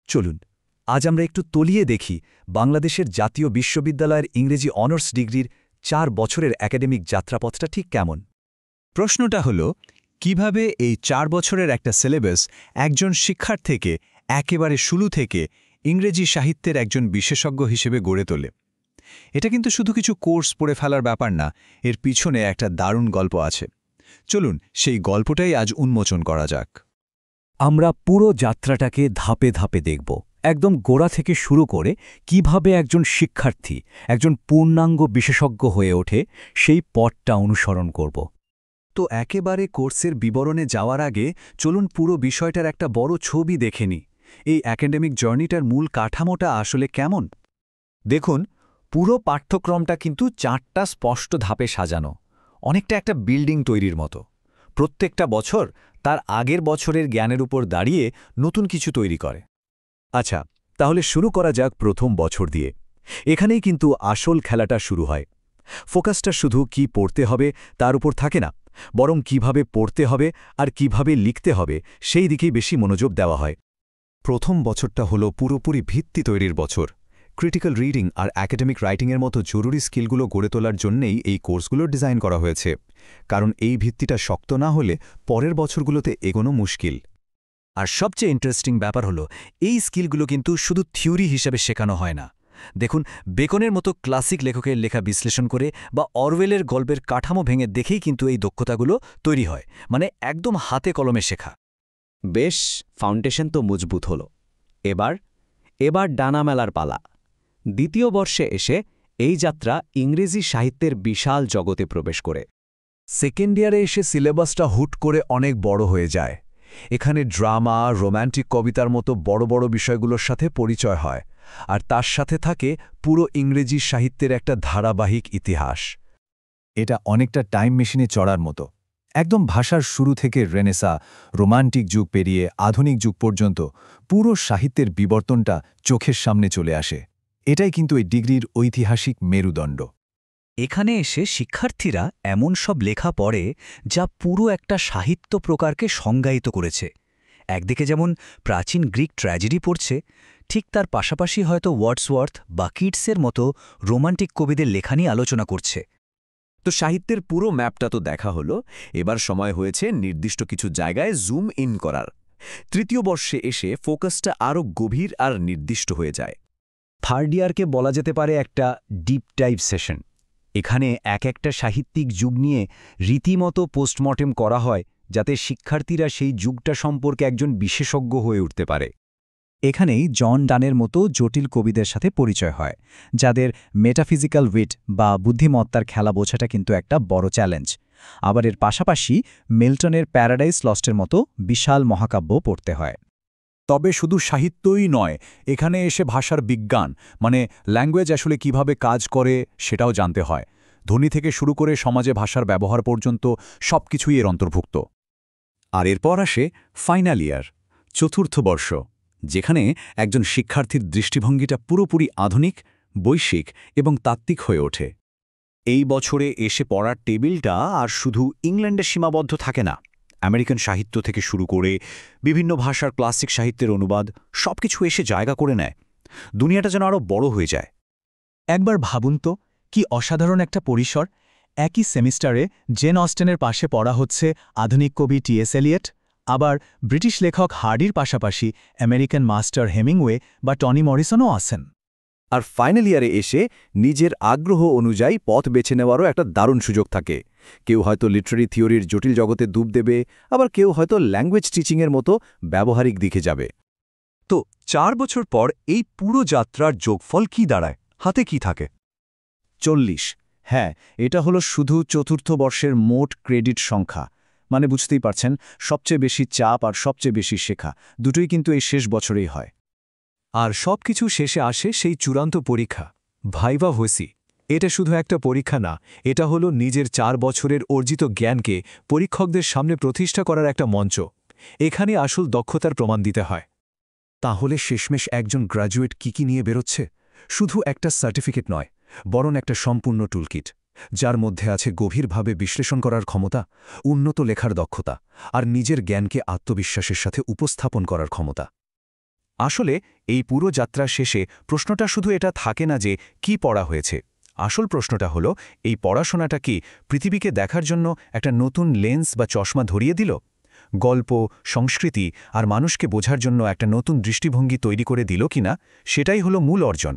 চলুন আজ আমরা একটু তলিয়ে দেখি বাংলাদেশের জাতীয় বিশ্ববিদ্যালয়ের ইংরেজি অনার্স ডিগ্রির 4 বছরের একাডেমিক যাত্রাপথটা ঠিক কেমন। প্রশ্নটা হলো কিভাবে এই 4 বছরের একটা সিলেবাস একজন শিক্ষার্থীকে একেবারে শুরু থেকে ইংরেজি সাহিত্যের একজন বিশেষজ্ঞ হিসেবে গড়ে তোলে। এটা কিন্তু শুধু কিছু কোর্স পড়ে ফেলার ব্যাপার না, এর পিছনে একটা দারুণ গল্প আছে। চলুন সেই গল্পটাই আজ উন্মোচন করা যাক। আমরা পুরো যাত্রাটাকে ধাপে ধাপে দেখব, একদম গোড়া থেকে শুরু করে কিভাবে একজন শিক্ষার্থী একজন পূর্ণাঙ্গ বিশেষজ্ঞ হয়ে ওঠে সেই পথটা অনুসরণ করব। তো একেবারে কোর্সের বিবরণে যাওয়ার আগে চলুন পুরো বিষয়টার একটা বড় ছবি দেখে নিই। এই একাডেমিক জার্নিটার মূল কাঠামোটা আসলে কেমন। দেখুন, পুরো পাঠ্যক্রমটা কিন্তু 4টা স্পষ্ট ধাপে সাজানো, অনেকটা একটা বিল্ডিং তৈরির মতো। প্রত্যেকটা বছর তার আগের বছরের জ্ঞানের উপর দাঁড়িয়ে নতুন কিছু তৈরি করে। আচ্ছা, তাহলে শুরু করা যাক প্রথম বছর দিয়ে। এখানেই কিন্তু আসল খেলাটা শুরু হয়। ফোকাসটা শুধু কি পড়তে হবে তার উপর থাকে না, বরং কিভাবে পড়তে হবে আর কিভাবে লিখতে হবে সেই দিকেই বেশি মনোযোগ দেওয়া হয়। প্রথম বছরটা হলো পুরোপুরি ভিত্তি তৈরির বছর। ক্রিটিক্যাল রিডিং আর একাডেমিক রাইটিংয়ের মতো জরুরি স্কিলগুলো গড়ে তোলার জন্যেই এই কোর্সগুলো ডিজাইন করা হয়েছে, কারণ এই ভিত্তিটা শক্ত না হলে পরের বছরগুলোতে এগোনো মুশকিল। আর সবচেয়ে ইন্টারেস্টিং ব্যাপার হলো এই স্কিলগুলো কিন্তু শুধু থিওরি হিসেবে শেখানো হয় না। দেখুন, বেকনের মতো ক্লাসিক লেখকের লেখা বিশ্লেষণ করে বা অরওয়েলের গল্পের কাঠামো ভেঙে দেখেই কিন্তু এই দক্ষতাগুলো তৈরি হয়, মানে একদম হাতে কলমে শেখা। বেশ, ফাউন্ডেশন তো মজবুত হলো। এবার ডানা মেলার পালা। দ্বিতীয় বর্ষে এসে এই যাত্রা ইংরেজি সাহিত্যের বিশাল জগতে প্রবেশ করে। সেকেন্ড ইয়ারে এসে সিলেবাসটা হুট করে অনেক বড় হয়ে যায়। এখানে ড্রামা, রোম্যান্টিক কবিতার মতো বড় বড় বিষয়গুলোর সাথে পরিচয় হয়, আর তার সাথে থাকে পুরো ইংরেজি সাহিত্যের একটা ধারাবাহিক ইতিহাস। এটা অনেকটা টাইম মেশিনে চড়ার মতো। একদম ভাষার শুরু থেকে রেনেসা, রোমান্টিক যুগ পেরিয়ে আধুনিক যুগ পর্যন্ত পুরো সাহিত্যের বিবর্তনটা চোখের সামনে চলে আসে। এটাই কিন্তু এই ডিগ্রির ঐতিহাসিক মেরুদণ্ড। এখানে এসে শিক্ষার্থীরা এমন সব লেখা পড়ে যা পুরো একটা সাহিত্য প্রকারকে সংজ্ঞায়িত করেছে। একদিকে যেমন প্রাচীন গ্রিক ট্র্যাজেডি পড়ছে, ঠিক তার পাশাপাশি হয়তো ওয়ার্ডসওয়ার্থ বা কিটসের মতো রোমান্টিক কবিদের লেখা নিয়ে আলোচনা করছে। তো সাহিত্যের পুরো ম্যাপটা তো দেখা হলো, এবার সময় হয়েছে নির্দিষ্ট কিছু জায়গায় জুম ইন করার। তৃতীয় বর্ষে এসে ফোকাসটা আরও গভীর আর নির্দিষ্ট হয়ে যায়। থার্ড ইয়ারকে বলা যেতে পারে একটা ডিপ ডাইভ সেশন। এখানে এক একটা সাহিত্যিক যুগ নিয়ে রীতিমতো পোস্টমর্টেম করা হয়, যাতে শিক্ষার্থীরা সেই যুগটা সম্পর্কে একজন বিশেষজ্ঞ হয়ে উঠতে পারে। এখানেই জন ডানের মতো জটিল কবিদের সাথে পরিচয় হয়, যাদের মেটাফিজিক্যাল উইট বা বুদ্ধিমত্তার খেলা বোঝাটা কিন্তু একটা বড় চ্যালেঞ্জ। আবার এর পাশাপাশি মিল্টনের প্যারাডাইস লস্টের মতো বিশাল মহাকাব্য পড়তে হয়। তবে শুধু সাহিত্যই নয়, এখানে এসে ভাষার বিজ্ঞান, মানে ল্যাঙ্গুয়েজ আসলে কিভাবে কাজ করে সেটাও জানতে হয়। ধ্বনি থেকে শুরু করে সমাজে ভাষার ব্যবহার পর্যন্ত সবকিছুই এর অন্তর্ভুক্ত। আর এরপর আসে ফাইনাল ইয়ার, চতুর্থ বর্ষ, যেখানে একজন শিক্ষার্থীর দৃষ্টিভঙ্গিটা পুরোপুরি আধুনিক, বৈশ্বিক এবং তাত্ত্বিক হয়ে ওঠে। এই বছরে এসে পড়ার টেবিলটা আর শুধু ইংল্যান্ডে সীমাবদ্ধ থাকে না। আমেরিকান সাহিত্য থেকে শুরু করে বিভিন্ন ভাষার ক্লাসিক সাহিত্যের অনুবাদ সবকিছু এসে জায়গা করে নেয়। দুনিয়াটা যেন আরও বড় হয়ে যায়। একবার ভাবুন তো, কি অসাধারণ একটা পরিসর। একই সেমিস্টারে জেন অস্টেনের পাশে পড়া হচ্ছে আধুনিক কবি টি.এস. এলিয়ট, আবার ব্রিটিশ লেখক হার্ডির পাশাপাশি আমেরিকান মাস্টার হেমিংওয়ে বা টনি মরিসনও আছেন। আর ফাইনাল ইয়ারে এসে নিজের আগ্রহ অনুযায়ী পথ বেছে নেওয়ারও একটা দারুণ সুযোগ থাকে। কেউ হয়তো লিটারি থিওরির জটিল জগতে ডুব দেবে, আবার কেউ হয়তো ল্যাঙ্গুয়েজ টিচিংয়ের মতো ব্যবহারিক দিকে যাবে। তো 4 বছর পর এই পুরো যাত্রার যোগফল কি দাঁড়ায়, হাতে কি থাকে? 40। হ্যাঁ, এটা হলো শুধু চতুর্থ বর্ষের মোট ক্রেডিট সংখ্যা। মানে বুঝতেই পারছেন, সবচেয়ে বেশি চাপ আর সবচেয়ে বেশি শেখা দুটোই কিন্তু এই শেষ বছরেই হয়। আর সবকিছু শেষে আসে সেই চূড়ান্ত পরীক্ষা, ভাইভা ভোসি। এটা শুধু একটা পরীক্ষা না, এটা হলো নিজের 4 বছরের অর্জিত জ্ঞানকে পরীক্ষকদের সামনে প্রতিষ্ঠা করার একটা মঞ্চ। এখানে আসল দক্ষতার প্রমাণ দিতে হয়। তাহলে শেষমেশ একজন গ্র্যাজুয়েট কি নিয়ে বেরোচ্ছে? শুধু একটা সার্টিফিকেট নয়, বরং একটা সম্পূর্ণ টুলকিট, যার মধ্যে আছে গভীরভাবে বিশ্লেষণ করার ক্ষমতা, উন্নত লেখার দক্ষতা আর নিজের জ্ঞানকে আত্মবিশ্বাসের সাথে উপস্থাপন করার ক্ষমতা। আসলে এই পুরো যাত্রার শেষে প্রশ্নটা শুধু এটা থাকে না যে কি পড়া হয়েছে। আসল প্রশ্নটা হলো, এই পড়াশোনাটা কি পৃথিবীকে দেখার জন্য একটা নতুন লেন্স বা চশমা ধরিয়ে দিল? গল্প, সংস্কৃতি আর মানুষকে বোঝার জন্য একটা নতুন দৃষ্টিভঙ্গি তৈরি করে দিল কিনা, সেটাই হলো মূল অর্জন।